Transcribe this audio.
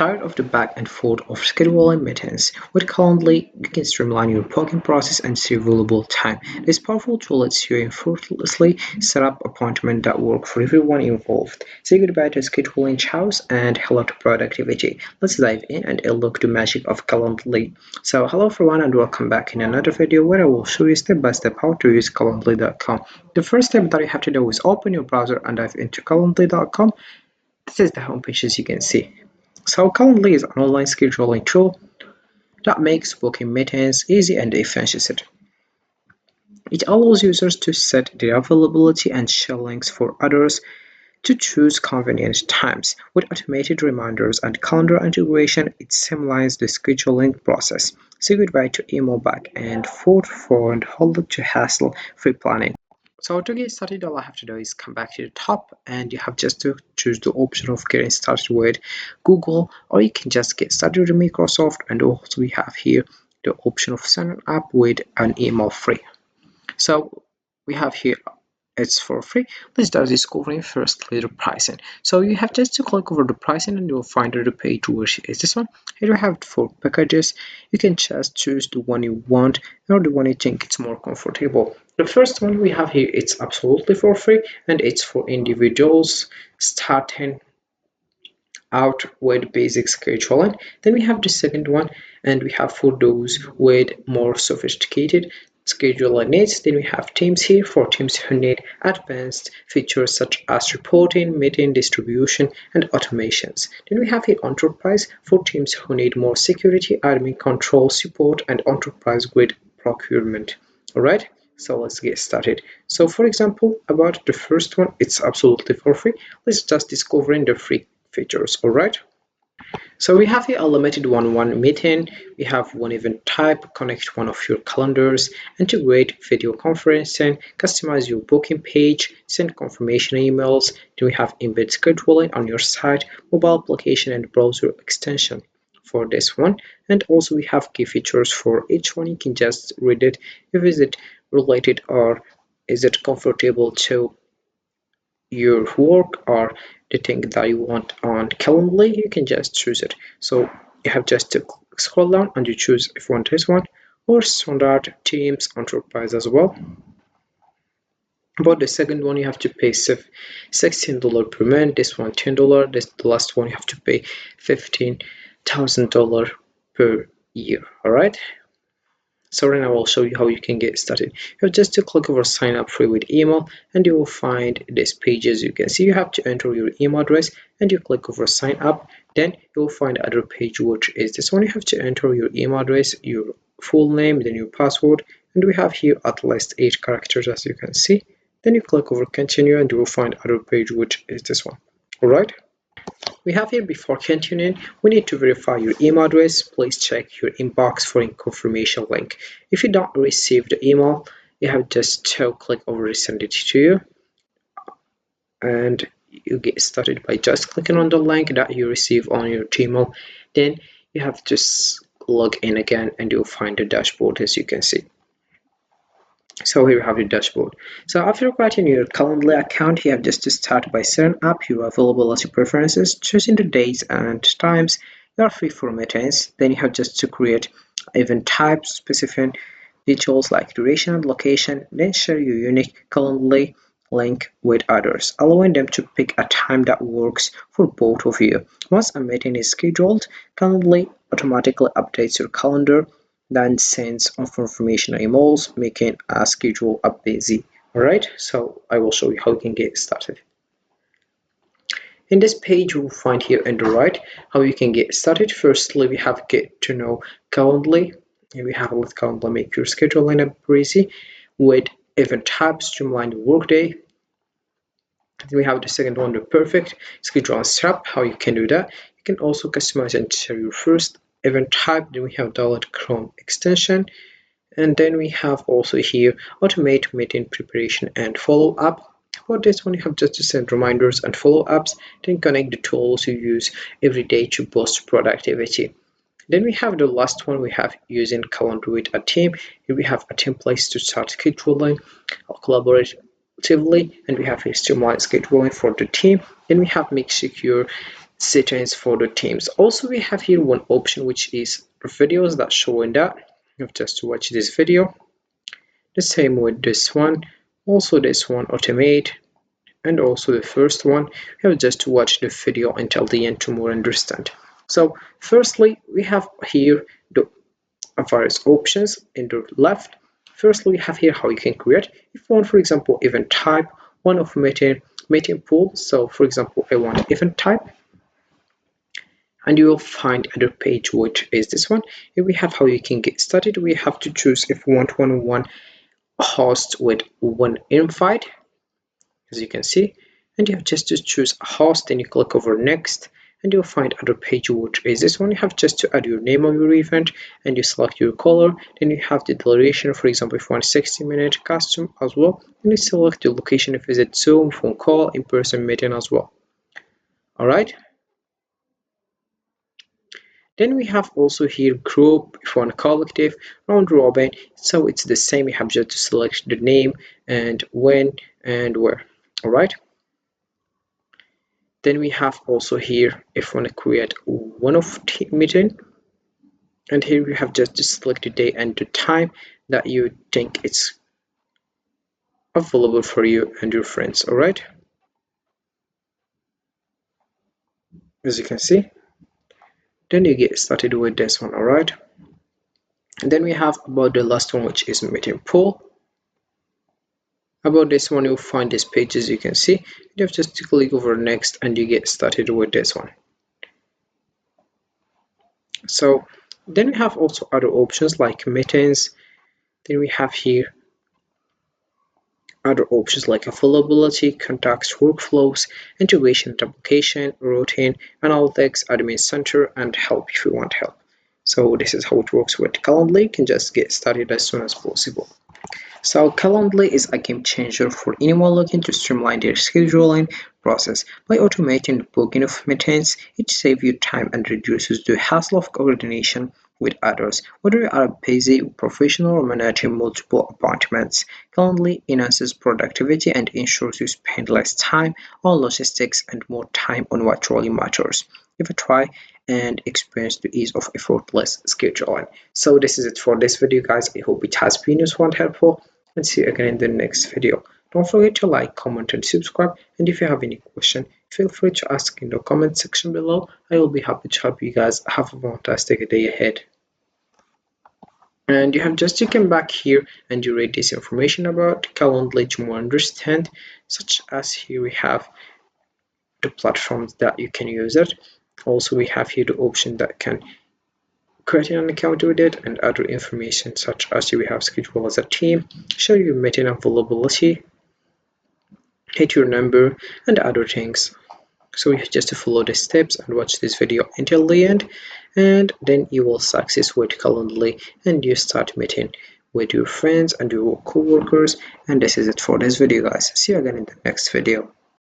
Tired of the back and forth of scheduling meetings? With Calendly, you can streamline your booking process and save valuable time. This powerful tool lets you effortlessly set up appointments that work for everyone involved. Say goodbye to scheduling chaos and hello to productivity. Let's dive in and unlock the magic of Calendly. So, hello everyone, and welcome back in another video where I will show you step by step how to use Calendly.com. The first step that you have to do is open your browser and dive into Calendly.com. This is the homepage as you can see. So Calendly is an online scheduling tool that makes booking meetings easy and efficient. It allows users to set their availability and share links for others to choose convenient times. With automated reminders and calendar integration, it streamlines the scheduling process. Say goodbye to email back and forth and hold it to hassle-free planning. So to get started, all I have to do is come back to the top and you have just to choose the option of getting started with Google, or you can just get started with Microsoft, and also we have here the option of signing up with an email free. So we have here it's for free. Let's start discovering firstly the pricing. So you have just to click over the pricing and you'll find the page which is this one. Here you have 4 packages. You can just choose the one you want or the one you think it's more comfortable. The first one we have here, it's absolutely for free and it's for individuals starting out with basic scheduling. Then we have the second one, and we have for those with more sophisticated scheduler needs. Then we have teams here for teams who need advanced features such as reporting, meeting distribution, and automations. Then we have here enterprise for teams who need more security, admin control support, and enterprise grade procurement. All right. So let's get started. So for example, about the first one, it's absolutely for free. Let's just discovering the free features. All right. So we have here a limited one-on-one meeting. We have one event type, connect one of your calendars, integrate video conferencing, customize your booking page, send confirmation emails. Then we have embed scheduling on your site, mobile application, and browser extension for this one. And also we have key features for each one. You can just read it if is it related or is it comfortable to your work or the thing that you want on Calendly. You can just choose it. So you have just to scroll down and you choose if you want this one or standard teams enterprise as well. About the second one, you have to pay $16 per month. This one $10. The last one you have to pay $15,000 per year. All right. So right now I will show you how you can get started. You have just to click over sign up free with email and you will find this page. As you can see, you have to enter your email address and you click over sign up. Then you will find the other page, which is this one. You have to enter your email address, your full name, then your password, and we have here at least 8 characters as you can see. Then you click over continue and you will find other page, which is this one. All right. We have here before continuing, we need to verify your email address. Please check your inbox for a confirmation link. If you don't receive the email, you have just to click over resend it to you. And you get started by just clicking on the link that you receive on your Gmail. Then you have to log in again and you'll find the dashboard as you can see. So here you have your dashboard. So after creating your Calendly account, you have just to start by setting up your availability preferences, choosing the days and times you are free for meetings. Then you have just to create event types, specifying details like duration and location, then share your unique Calendly link with others, allowing them to pick a time that works for both of you. Once a meeting is scheduled, Calendly automatically updates your calendar, then sends confirmation emails, making a schedule up busy. Alright, so I will show you how you can get started. In this page, you'll find here on the right how you can get started. Firstly, we have get to know Calendly. And we have let Calendly make your scheduling up easy with event types, streamlined workday. Then we have the second one, the perfect schedule and setup, how you can do that. You can also customize and share your first event type. Then we have download Chrome extension, and then we have also here automate meeting preparation and follow up. For this one, you have just to send reminders and follow ups, then connect the tools you use every day to boost productivity. Then we have the last one, we have using calendar with a team. Here we have a template to start scheduling collaboratively, and we have a streamlined scheduling for the team. Then we have make secure settings for the teams. Also, we have here one option which is videos that showing that you have just to watch this video. The same with this one, also this one automate, and also the first one you have just to watch the video until the end to more understand. So firstly, we have here the various options in the left. Firstly, we have here how you can create. If you want, for example, event type, one of meeting pool. So for example, I want event type, and you will find other page which is this one. Here we have how you can get started. We have to choose if we want one-on-one host with one invite, as you can see, and you have just to choose a host, then you click over next, and you'll find other page which is this one. You have just to add your name of your event, and you select your color, then you have the duration. For example, if you want 60-minute custom as well, and you select the location if it's Zoom, phone call, in-person meeting as well. All right. Then we have also here group, if you want collective, round robin. So it's the same, you have just to select the name and when and where. All right. Then we have also here if you want to create one-off meeting, and here you have just to select the day and the time that you think it's available for you and your friends. All right. As you can see, then you get started with this one. All right. And then we have about the last one, which is meeting pool. About this one, you'll find this page. As you can see, you have just to click over next and you get started with this one. So then we have also other options like meetings. Then we have here other options like availability, contacts, workflows, integration, application, routine, analytics, admin center, and help if you want help. So this is how it works with Calendly. You can just get started as soon as possible. So Calendly is a game changer for anyone looking to streamline their scheduling process. By automating the booking of meetings, it saves you time and reduces the hassle of coordination with others. Whether you are a busy professional or managing multiple appointments, Calendly enhances productivity and ensures you spend less time on logistics and more time on what truly matters. Give a try and experience the ease of effortless scheduling. So this is it for this video, guys. I hope it has been useful and helpful, and see you again in the next video. Don't forget to like, comment, and subscribe. And if you have any question, feel free to ask in the comment section below. I will be happy to help you guys. Have a fantastic day ahead. And you have just to come back here and you read this information about Calendly to more understand, such as here we have the platforms that you can use it. Also, we have here the option that can create an account with it, and other information such as we have schedule as a team, show your meeting availability, hit your number, and other things. So you have just to follow the steps and watch this video until the end, and then you will success with Calendly and you start meeting with your friends and your co-workers. And this is it for this video, guys. See you again in the next video.